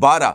12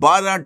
12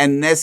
NS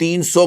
300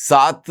7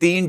3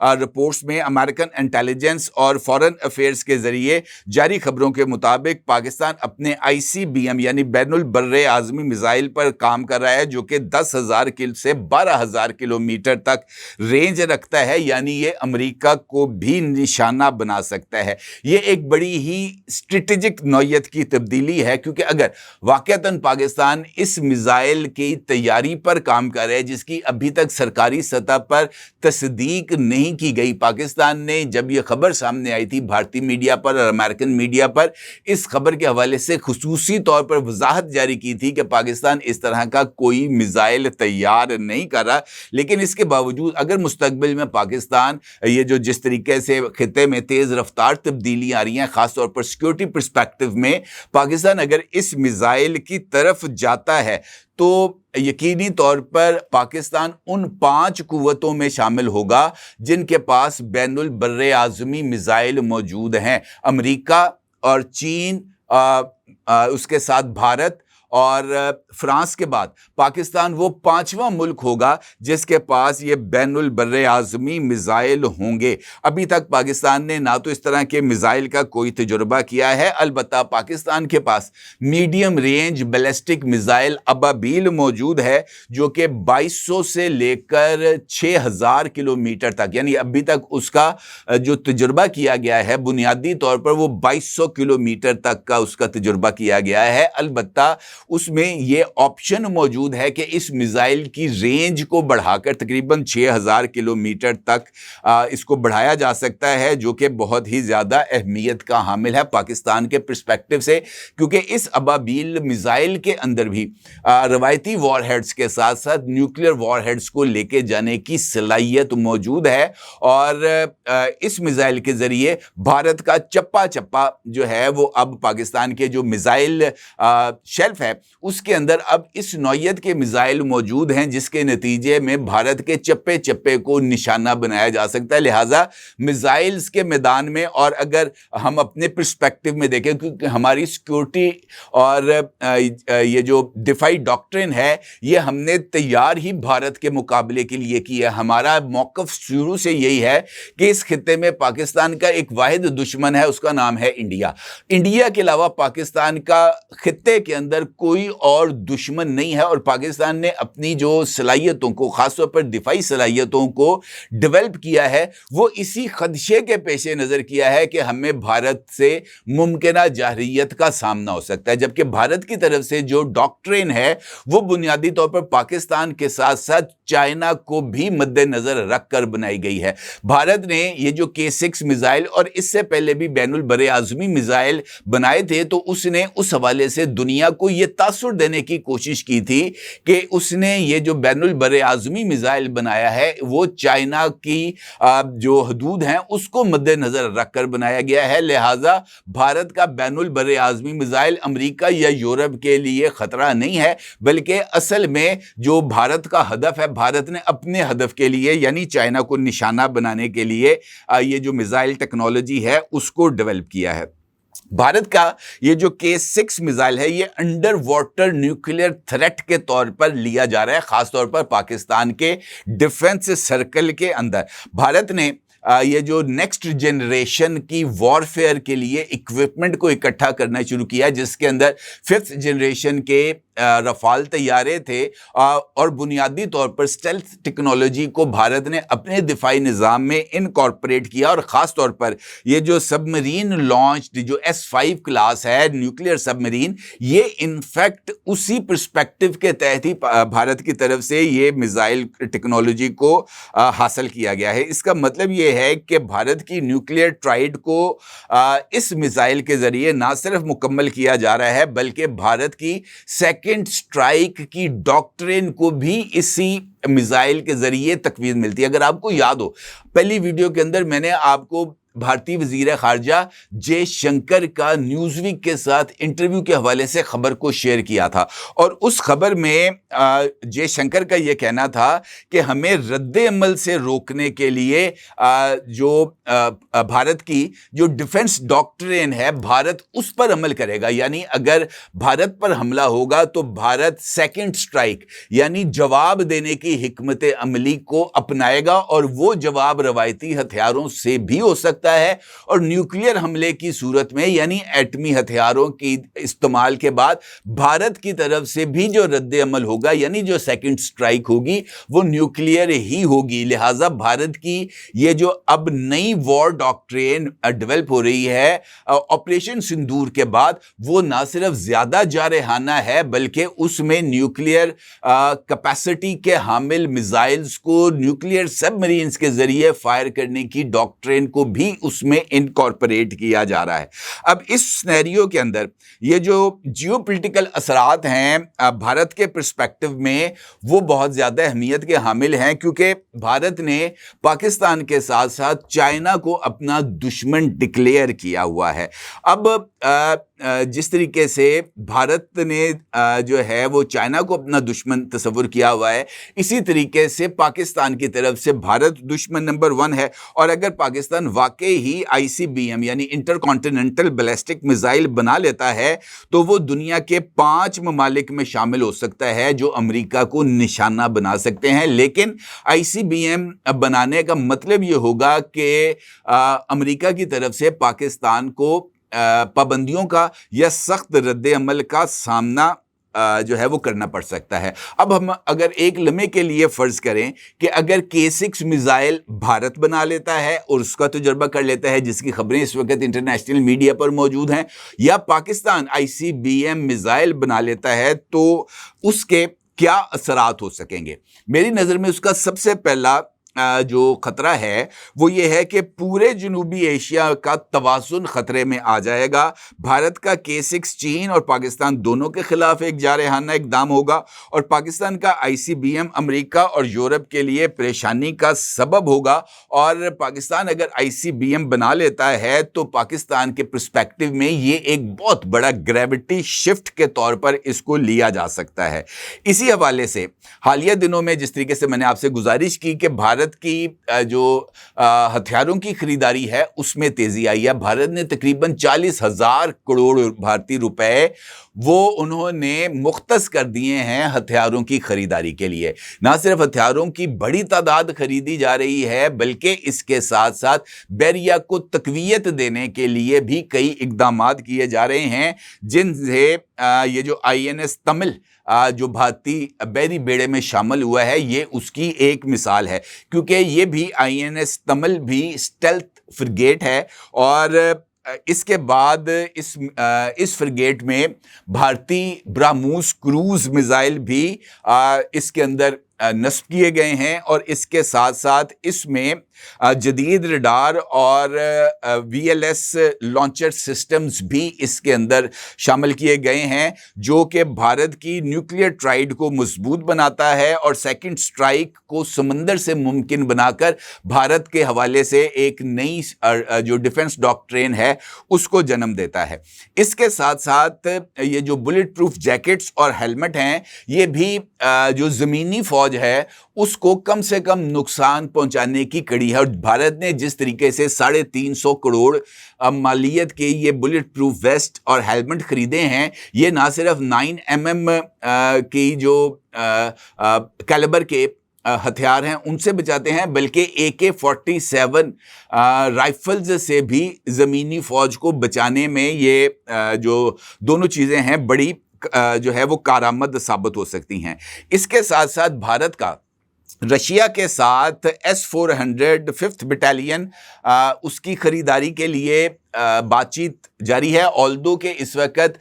reports میں American intelligence اور فورن affairs کے ذریعے جاری خبروں کے مطابق پاکستان اپنے ICBM یعنی بین البر اعظمی میزائل پر کام کر رہا ہے، جو کہ 10,000 سے 12,000 کلومیٹر تک رینج رکھتا ہے، یعنی یہ امریکہ کو بھی نشانہ بنا سکتا ہے۔ یہ ایک بڑی ہی اسٹریٹجک نوعیت کی تبدیلی ہے، کیونکہ اگر واقعتاً پاکستان اس میزائل کی تیاری پر کام کر رہا ہے جس کی ابھی تک سرکاری سطح پر تصدیق نہیں کی گئی، پاکستان نے جب یہ خبر سامنے آئی تھی بھارتی میڈیا پر اور امریکن میڈیا پر، اس خبر کے حوالے سے خصوصی طور پر وضاحت جاری کی تھی کہ پاکستان اس طرح کا کوئی میزائل تیار نہیں کر رہا، لیکن اس کے باوجود اگر مستقبل میں پاکستان یہ جو جس طریقے سے خطے میں تیز رفتار تبدیلیاں آ رہی ہیں، خاص طور پر سیکورٹی پرسپیکٹو میں، پاکستان اگر اس میزائل کی طرف جاتا ہے تو یقینی طور پر پاکستان ان 5 قوتوں میں شامل ہوگا جن کے پاس بین البر اعظمی میزائل موجود ہیں۔ امریکہ اور چین، اس کے ساتھ بھارت اور فرانس کے بعد پاکستان وہ 5واں ملک ہوگا جس کے پاس یہ بین البر اعظمی میزائل ہوں گے۔ ابھی تک پاکستان نے نہ تو اس طرح کے میزائل کا کوئی تجربہ کیا ہے، البتہ پاکستان کے پاس medium range ballistic missile Ababeel موجود ہے، جو کہ 2200 سے لے کر 6000 کلومیٹر تک، یعنی ابھی تک اس کا جو تجربہ کیا گیا ہے بنیادی طور پر وہ 2200 کلومیٹر تک کا اس کا تجربہ کیا گیا ہے۔ البتہ اس میں یہ آپشن موجود ہے کہ اس میزائل کی رینج کو بڑھا کر تقریباً 6000 کلومیٹر تک اس کو بڑھایا جا سکتا ہے، جو کہ بہت ہی زیادہ اہمیت کا حامل ہے پاکستان کے پرسپیکٹو سے، کیونکہ اس ابابیل میزائل کے اندر بھی روایتی وار ہیڈز کے ساتھ ساتھ نیوکلیئر وار ہیڈز کو لے کے جانے کی صلاحیت موجود ہے، اور اس میزائل کے ذریعے بھارت کا چپا چپا جو ہے وہ اب پاکستان کے جو میزائل شیلف ہے اس کے اندر اب اس نوعیت کے میزائل موجود ہیں، جس کے نتیجے میں بھارت کے چپے چپے کو نشانہ بنایا جا سکتا ہے۔ لہٰذا میزائلز کے میدان میں، اور اگر ہم اپنے پرسپیکٹو میں دیکھیں، کیونکہ ہماری سیکورٹی اور یہ جو دفاعی ڈاکٹرن ہے یہ ہم نے تیار ہی بھارت کے مقابلے کے لیے کی ہے۔ ہمارا موقف شروع سے یہی ہے کہ اس خطے میں پاکستان کا ایک واحد دشمن ہے، اس کا نام ہے انڈیا۔ انڈیا کے علاوہ پاکستان کا خطے کے اندر کوئی اور دشمن نہیں ہے، اور پاکستان نے اپنی جو صلاحیتوں کو، خاص طور پر دفاعی صلاحیتوں کو ڈیولپ کیا ہے، وہ اسی خدشے کے پیش نظر کیا ہے کہ ہمیں بھارت سے ممکنہ جارحیت کا سامنا ہو سکتا ہے، جبکہ بھارت کی طرف سے جو ڈاکٹرین ہے وہ بنیادی طور پر پاکستان کے ساتھ ساتھ چائنا کو بھی مد نظر رکھ کر بنائی گئی ہے۔ بھارت نے یہ جو K6 میزائل اور اس سے پہلے بھی بین البر اعظمی میزائل بنائے تھے، تو اس نے اس حوالے سے دنیا کو یہ تاثر دینے کی کوشش کی تھی کہ اس نے یہ جو بین البر اعظمی میزائل بنایا ہے وہ چائنا کی جو حدود ہیں اس کو مد نظر رکھ کر بنایا گیا ہے، لہٰذا بھارت کا بین البر اعظمی میزائل امریکہ یا یورپ کے لیے خطرہ نہیں ہے، بلکہ اصل میں جو بھارت کا ہدف ہے، بھارت نے اپنے ہدف کے لیے یعنی چائنا کو نشانہ بنانے کے لیے یہ جو میزائل ٹیکنالوجی ہے اس کو ڈیولپ کیا ہے۔ بھارت کا یہ جو K6 میزائل ہے یہ انڈر واٹر نیوکلیئر تھریٹ کے طور پر لیا جا رہا ہے، خاص طور پر پاکستان کے ڈیفنس سرکل کے اندر۔ بھارت نے یہ جو نیکسٹ جنریشن کی وارفیئر کے لیے اکوپمنٹ کو اکٹھا کرنا شروع کیا، جس کے اندر 5th جنریشن کے رفال طیارے تھے، اور بنیادی طور پر اسٹیلتھ ٹیکنالوجی کو بھارت نے اپنے دفاعی نظام میں انکارپوریٹ کیا، اور خاص طور پر یہ جو سب مرین لانچڈ جو S5 کلاس ہے نیوکلیئر سب مرین، یہ انفیکٹ اسی پرسپیکٹو کے تحت ہی بھارت کی طرف سے یہ میزائل ٹیکنالوجی کو حاصل کیا گیا ہے۔ اس کا مطلب یہ ہے کہ بھارت کی نیوکلیئر ٹرائیڈ کو اس میزائل کے ذریعے نہ صرف مکمل کیا جا رہا ہے، بلکہ بھارت کی سیکنڈ سٹرائک کی ڈاکٹرین کو بھی اسی میزائل کے ذریعے تقویت ملتی ہے۔ اگر آپ کو یاد ہو، پہلی ویڈیو کے اندر میں نے آپ کو بھارتی وزیر خارجہ جے شنکر کا نیوز ویک کے ساتھ انٹرویو کے حوالے سے خبر کو شیئر کیا تھا، اور اس خبر میں جے شنکر کا یہ کہنا تھا کہ ہمیں رد عمل سے روکنے کے لیے جو بھارت کی جو ڈیفنس ڈاکٹرین ہے، بھارت اس پر عمل کرے گا، یعنی اگر بھارت پر حملہ ہوگا تو بھارت سیکنڈ سٹرائک یعنی جواب دینے کی حکمت عملی کو اپنائے گا، اور وہ جواب روایتی ہتھیاروں سے بھی ہو سکتا ہے، اور نیوکلیئر حملے کی صورت میں یعنی ایٹمی ہتھیاروں کی استعمال کے بعد بھارت کی طرف سے بھی جو رد عمل ہوگا یعنی جو سیکنڈ سٹرائک ہوگی وہ نیوکلیئر ہی ہوگی۔ لہٰذا بھارت کی یہ جو اب نئی وار ڈاکٹرین ڈیولپ ہو رہی ہے آپریشن سندور کے بعد، وہ نہ صرف زیادہ جارحانہ ہے بلکہ اس میں نیوکلیئر کیپیسٹی کے حامل میزائلز کو نیوکلیئر سب مرینز کے ذریعے فائر کرنے کی ڈاکٹرین کو بھی اس میں انکارپوریٹ کیا جا رہا ہے۔ اب اس سینیریو کے اندر یہ جو جیو پولیٹیکل اثرات ہیں بھارت کے پرسپیکٹو میں، وہ بہت زیادہ اہمیت کے حامل ہیں، کیونکہ بھارت نے پاکستان کے ساتھ ساتھ چائنا کو اپنا دشمن ڈکلیئر کیا ہوا ہے۔ اب جس طریقے سے بھارت نے جو ہے وہ چائنا کو اپنا دشمن تصور کیا ہوا ہے، اسی طریقے سے پاکستان کی طرف سے بھارت دشمن نمبر 1 ہے، اور اگر پاکستان واقعی ہی ICBM یعنی انٹر کانٹیننٹل بیلسٹک میزائل بنا لیتا ہے تو وہ دنیا کے 5 ممالک میں شامل ہو سکتا ہے جو امریکہ کو نشانہ بنا سکتے ہیں۔ لیکن ICBM بنانے کا مطلب یہ ہوگا کہ امریکہ کی طرف سے پاکستان کو پابندیوں کا یا سخت رد عمل کا سامنا جو ہے وہ کرنا پڑ سکتا ہے۔ اب ہم اگر ایک لمحے کے لیے فرض کریں کہ اگر K6 میزائل بھارت بنا لیتا ہے اور اس کا تجربہ کر لیتا ہے، جس کی خبریں اس وقت انٹرنیشنل میڈیا پر موجود ہیں، یا پاکستان ICBM میزائل بنا لیتا ہے، تو اس کے کیا اثرات ہو سکیں گے؟ میری نظر میں اس کا سب سے پہلا جو خطرہ ہے وہ یہ ہے کہ پورے جنوبی ایشیا کا توازن خطرے میں آ جائے گا۔ بھارت کا K6 چین اور پاکستان دونوں کے خلاف ایک جارحانہ اقدام ہوگا، اور پاکستان کا ICBM امریکہ اور یورپ کے لیے پریشانی کا سبب ہوگا، اور پاکستان اگر ICBM بنا لیتا ہے تو پاکستان کے پرسپیکٹو میں یہ ایک بہت بڑا گریوٹی شفٹ کے طور پر اس کو لیا جا سکتا ہے۔ اسی حوالے سے حالیہ دنوں میں جس طریقے سے میں نے آپ سے گزارش کی کہ بھارت کی جو ہتھیاروں کی خریداری ہے اس میں تیزی آئی ہے، بھارت نے تقریباً 40,000 کروڑ بھارتی روپے وہ انہوں نے مختص کر دیے ہیں ہتھیاروں کی خریداری کے لیے۔ نہ صرف ہتھیاروں کی بڑی تعداد خریدی جا رہی ہے بلکہ اس کے ساتھ ساتھ بحریہ کو تقویت دینے کے لیے بھی کئی اقدامات کیے جا رہے ہیں، جن سے یہ جو INS تمل جو بھارتی بحری بیڑے میں شامل ہوا ہے، یہ اس کی ایک مثال ہے، کیونکہ یہ بھی INS تمل بھی اسٹیلتھ فرگیٹ ہے، اور اس کے بعد اس فرگیٹ میں بھارتی برہموس کروز میزائل بھی اس کے اندر نصب کیے گئے ہیں، اور اس کے ساتھ ساتھ اس میں جدید ریڈار اور VLS لانچر سسٹمز بھی اس کے اندر شامل کیے گئے ہیں، جو کہ بھارت کی نیوکلیئر ٹرائیڈ کو مضبوط بناتا ہے اور سیکنڈ سٹرائک کو سمندر سے ممکن بنا کر بھارت کے حوالے سے ایک نئی جو ڈیفنس ڈاکٹرین ہے اس کو جنم دیتا ہے۔ اس کے ساتھ ساتھ یہ جو بلٹ پروف جیکٹس اور ہیلمٹ ہیں، یہ بھی جو زمینی فوج ہے اس کو کم سے کم نقصان پہنچانے کی کڑی ہے، اور بھارت نے جس طریقے سے 350 کروڑ مالیت کے یہ بلٹ پروف ویسٹ اور ہیلمٹ خریدے ہیں، یہ نہ صرف 9mm کی جو کیلیبر کے ہتھیار ہیں ان سے بچاتے ہیں، بلکہ AK-47 رائفلز سے بھی زمینی فوج کو بچانے میں یہ جو دونوں چیزیں ہیں بڑی جو ہے وہ کارآمد ثابت ہو سکتی ہیں۔ اس کے ساتھ ساتھ بھارت کا رشیا کے ساتھ S-400 5th بٹالین اس کی خریداری کے لیے بات چیت جاری ہے، آلدو کہ اس وقت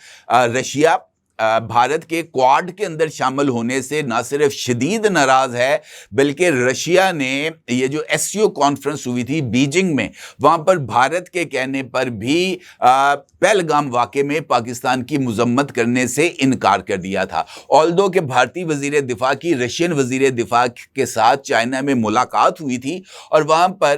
رشیا بھارت کے کوارڈ کے اندر شامل ہونے سے نہ صرف شدید ناراض ہے، بلکہ رشیا نے یہ جو SCO کانفرنس ہوئی تھی بیجنگ میں، وہاں پر بھارت کے کہنے پر بھی پہلگام واقعے میں پاکستان کی مذمت کرنے سے انکار کر دیا تھا۔ آلدو کہ بھارتی وزیر دفاع کی رشین وزیر دفاع کے ساتھ چائنا میں ملاقات ہوئی تھی، اور وہاں پر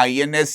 INS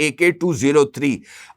AK-203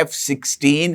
F-16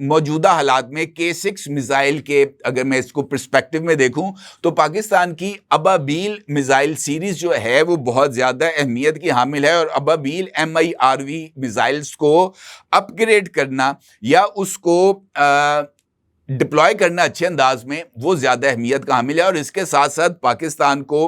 موجودہ حالات میں K6 میزائل کے اگر میں اس کو پرسپیکٹو میں دیکھوں تو پاکستان کی ابابیل میزائل سیریز جو ہے وہ بہت زیادہ اہمیت کی حامل ہے، اور ابابیل MIRV میزائلز کو اپ گریڈ کرنا یا اس کو ڈپلوائے کرنا اچھے انداز میں وہ زیادہ اہمیت کا حامل ہے۔ اور اس کے ساتھ ساتھ پاکستان کو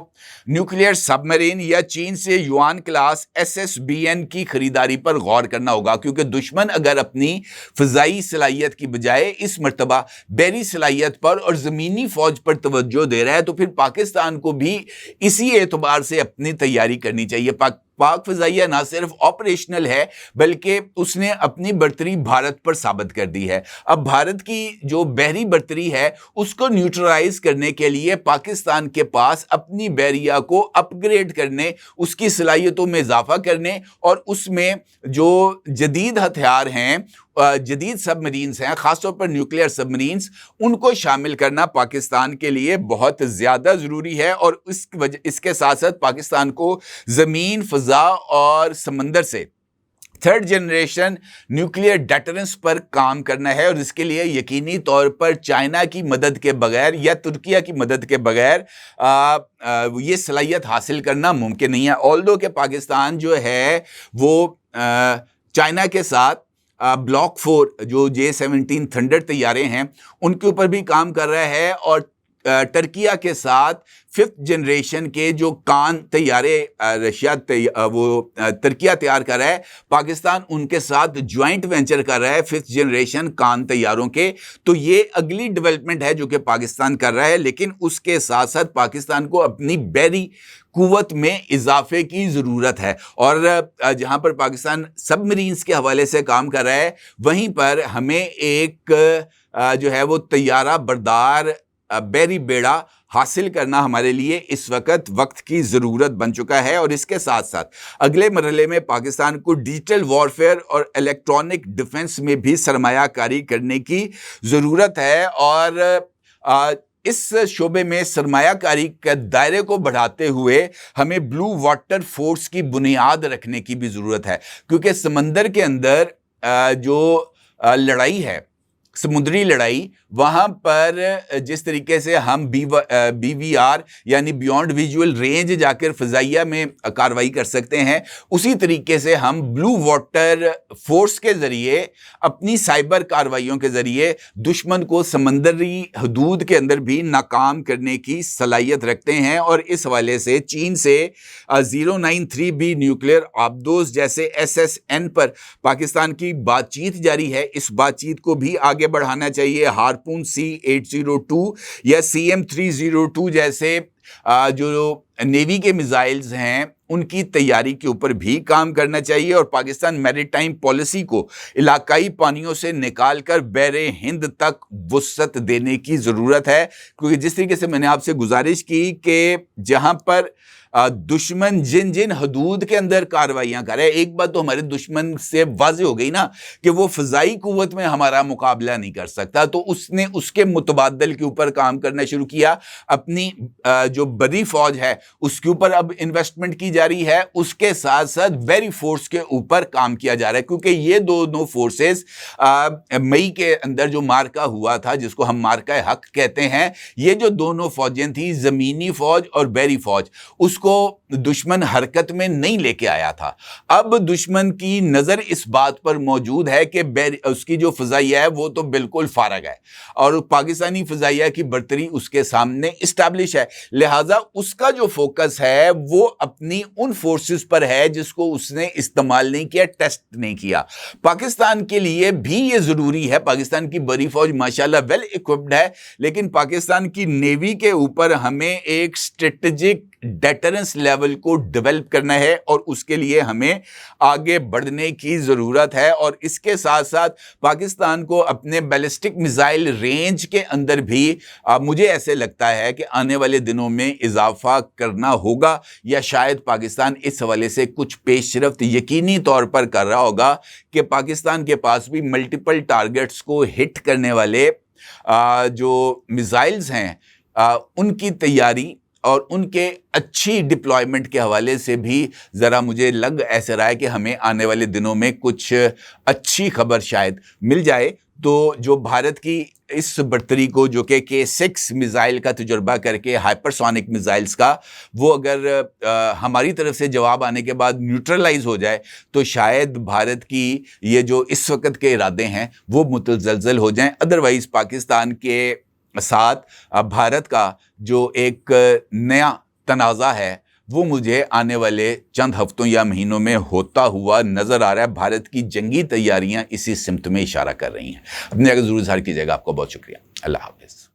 نیوکلیئر سب مرین یا چین سے یوان کلاس SSBN کی خریداری پر غور کرنا ہوگا، کیونکہ دشمن اگر اپنی فضائی صلاحیت کی بجائے اس مرتبہ بحری صلاحیت پر اور زمینی فوج پر توجہ دے رہا ہے تو پھر پاکستان کو بھی اسی اعتبار سے اپنی تیاری کرنی چاہیے۔ پاک فضائیہ نہ صرف آپریشنل ہے بلکہ اس نے اپنی برتری بھارت پر ثابت کر دی ہے۔ اب بھارت کی جو بحری برتری ہے اس کو نیوٹرلائز کرنے کے لیے پاکستان کے پاس اپنی بحریہ کو اپ گریڈ کرنے، اس کی صلاحیتوں میں اضافہ کرنے اور اس میں جو جدید ہتھیار ہیں، جدید سب مرینز ہیں، خاص طور پر نیوکلیئر سب مرینز، ان کو شامل کرنا پاکستان کے لیے بہت زیادہ ضروری ہے۔ اور اس کے ساتھ ساتھ پاکستان کو زمین، فضا اور سمندر سے تھرڈ جنریشن نیوکلیئر ڈیٹرنس پر کام کرنا ہے، اور اس کے لیے یقینی طور پر چائنا کی مدد کے بغیر یا ترکیہ کی مدد کے بغیر یہ صلاحیت حاصل کرنا ممکن نہیں ہے۔ آلدو کہ پاکستان جو ہے وہ چائنا کے ساتھ بلاک 4 جو J-17 تھنڈر طیارے ہیں ان کے اوپر بھی کام کر رہا ہے، اور ترکیہ کے ساتھ 5th جنریشن کے جو کان طیارے ترکیہ تیار کر رہا ہے، پاکستان ان کے ساتھ جوائنٹ وینچر کر رہا ہے 5th جنریشن کان طیاروں کے۔ تو یہ اگلی ڈیولپمنٹ ہے جو کہ پاکستان کر رہا ہے، لیکن اس کے ساتھ ساتھ پاکستان کو اپنی بحری قوت میں اضافے کی ضرورت ہے، اور جہاں پر پاکستان سب مرینز کے حوالے سے کام کر رہا ہے وہیں پر ہمیں ایک جو ہے وہ طیارہ بردار بحری بیڑا حاصل کرنا ہمارے لیے اس وقت کی ضرورت بن چکا ہے۔ اور اس کے ساتھ ساتھ اگلے مرحلے میں پاکستان کو ڈیجیٹل وارفیئر اور الیکٹرانک ڈیفنس میں بھی سرمایہ کاری کرنے کی ضرورت ہے، اور اس شعبے میں سرمایہ کاری کے دائرے کو بڑھاتے ہوئے ہمیں بلو واٹر فورس کی بنیاد رکھنے کی بھی ضرورت ہے، کیونکہ سمندر کے اندر جو لڑائی ہے، سمندری لڑائی، وہاں پر جس طریقے سے ہم BVR یعنی بیونڈ ویژول رینج جا کر فضائیہ میں کاروائی کر سکتے ہیں، اسی طریقے سے ہم بلو واٹر فورس کے ذریعے اپنی سائبر کاروائیوں کے ذریعے دشمن کو سمندری حدود کے اندر بھی ناکام کرنے کی صلاحیت رکھتے ہیں۔ اور اس حوالے سے چین سے 093B نیوکلیئر آبدوز جیسے SSN پر پاکستان کی بات چیت جاری ہے، اس بات چیت کو بھی آگے بڑھانا چاہیے۔ ہارپون C802 یا CM302 جیسے جو نیوی کے میزائلز ہیں ان کی تیاری کے اوپر بھی کام کرنا چاہیے، اور پاکستان میری ٹائم پالیسی کو علاقائی پانیوں سے نکال کر بحر ہند تک وسعت دینے کی ضرورت ہے، کیونکہ جس طریقے سے میں نے آپ سے گزارش کی کہ جہاں پر دشمن جن حدود کے اندر کاروائیاں کر رہے ہیں، ایک بات تو ہمارے دشمن سے واضح ہو گئی نا کہ وہ فضائی قوت میں ہمارا مقابلہ نہیں کر سکتا، تو اس نے اس کے متبادل کے اوپر کام کرنا شروع کیا۔ اپنی جو بڑی فوج ہے اس کے اوپر اب انویسٹمنٹ کی جا رہی ہے، اس کے ساتھ ساتھ بحری فورس کے اوپر کام کیا جا رہا ہے، کیونکہ یہ دونوں فورسز مئی کے اندر جو مارکا ہوا تھا جس کو ہم مارکا حق کہتے ہیں، یہ جو دونوں فوجیں تھیں، زمینی فوج اور بحری فوج، اس کو دشمن حرکت میں نہیں لے کے آیا تھا۔ اب دشمن کی نظر اس بات پر موجود ہے کہ اس کی جو فضائیہ ہے وہ تو بالکل فارغ ہے، اور پاکستانی فضائیہ کی برتری اس کے سامنے اسٹیبلش ہے، لہٰذا اس کا جو فوکس ہے وہ اپنی ان فورسز پر ہے جس کو اس نے استعمال نہیں کیا، ٹیسٹ نہیں کیا۔ پاکستان کے لیے بھی یہ ضروری ہے، پاکستان کی بڑی فوج ماشاءاللہ ویل ایکوپڈ ہے، لیکن پاکستان کی نیوی کے اوپر ہمیں ایک اسٹریٹجک ڈیٹرنس لیول کو ڈیولپ کرنا ہے، اور اس کے لیے ہمیں آگے بڑھنے کی ضرورت ہے۔ اور اس کے ساتھ ساتھ پاکستان کو اپنے بیلسٹک میزائل رینج کے اندر بھی مجھے ایسے لگتا ہے کہ آنے والے دنوں میں اضافہ کرنا ہوگا، یا شاید پاکستان اس حوالے سے کچھ پیش رفت یقینی طور پر کر رہا ہوگا کہ پاکستان کے پاس بھی ملٹیپل ٹارگٹس کو ہٹ کرنے والے جو میزائلز ہیں ان کی تیاری اور ان کے اچھی ڈپلائمنٹ کے حوالے سے بھی ذرا مجھے ایسا رہا ہے کہ ہمیں آنے والے دنوں میں کچھ اچھی خبر شاید مل جائے۔ تو جو بھارت کی اس برتری کو جو کہ K6 میزائل کا تجربہ کر کے ہائپرسونک میزائلز کا، وہ اگر ہماری طرف سے جواب آنے کے بعد نیوٹرلائز ہو جائے تو شاید بھارت کی یہ جو اس وقت کے ارادے ہیں وہ متزلزل ہو جائیں. ادروائز پاکستان کے ساتھ بھارت کا جو ایک نیا تنازع ہے وہ مجھے آنے والے چند ہفتوں یا مہینوں میں ہوتا ہوا نظر آ رہا ہے. بھارت کی جنگی تیاریاں اسی سمت میں اشارہ کر رہی ہیں. اپنے اگر ضرور اظہار کیجیے گا. آپ کو بہت شکریہ. اللہ حافظ.